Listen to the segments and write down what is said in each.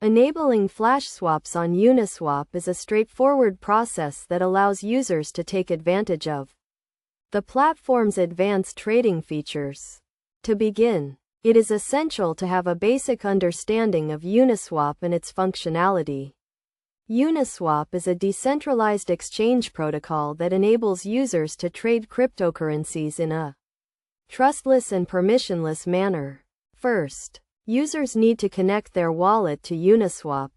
Enabling flash swaps on Uniswap is a straightforward process that allows users to take advantage of the platform's advanced trading features. To begin, it is essential to have a basic understanding of Uniswap and its functionality. Uniswap is a decentralized exchange protocol that enables users to trade cryptocurrencies in a trustless and permissionless manner. First, users need to connect their wallet to Uniswap.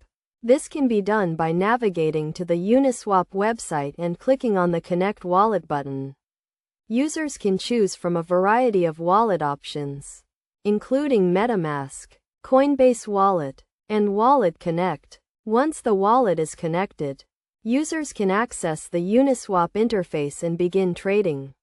This can be done by navigating to the Uniswap website and clicking on the Connect Wallet button. Users can choose from a variety of wallet options, including MetaMask, Coinbase Wallet, and Wallet Connect. Once the wallet is connected, users can access the Uniswap interface and begin trading.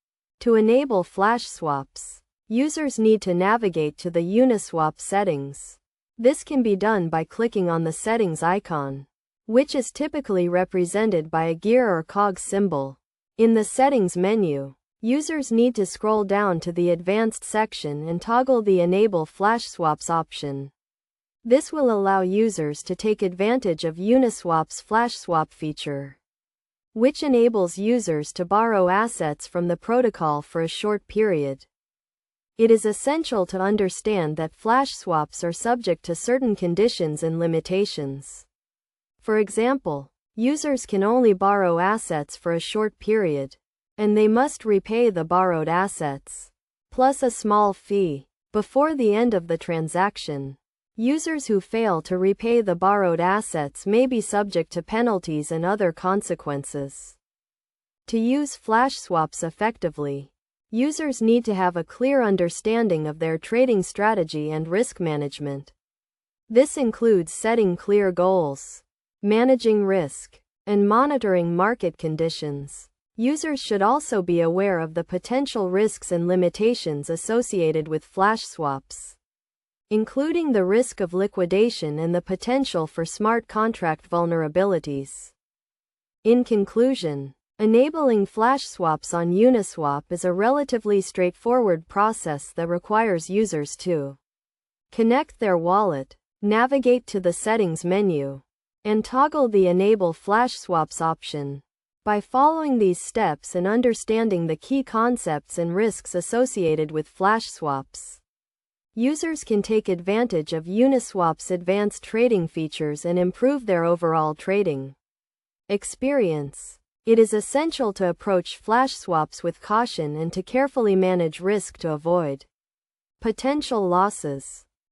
To enable flash swaps, users need to navigate to the Uniswap settings. This can be done by clicking on the settings icon, which is typically represented by a gear or cog symbol. In the settings menu, users need to scroll down to the advanced section and toggle the Enable Flash Swaps option. This will allow users to take advantage of Uniswap's flash swap feature, which enables users to borrow assets from the protocol for a short period. It is essential to understand that flash swaps are subject to certain conditions and limitations. For example, users can only borrow assets for a short period, and they must repay the borrowed assets, plus a small fee, before the end of the transaction. Users who fail to repay the borrowed assets may be subject to penalties and other consequences. To use flash swaps effectively, users need to have a clear understanding of their trading strategy and risk management. This includes setting clear goals, managing risk, and monitoring market conditions. Users should also be aware of the potential risks and limitations associated with flash swaps, including the risk of liquidation and the potential for smart contract vulnerabilities. In conclusion, enabling flash swaps on Uniswap is a relatively straightforward process that requires users to connect their wallet, navigate to the settings menu, and toggle the Enable Flash Swaps option. By following these steps and understanding the key concepts and risks associated with flash swaps, users can take advantage of Uniswap's advanced trading features and improve their overall trading experience. It is essential to approach flash swaps with caution and to carefully manage risk to avoid potential losses.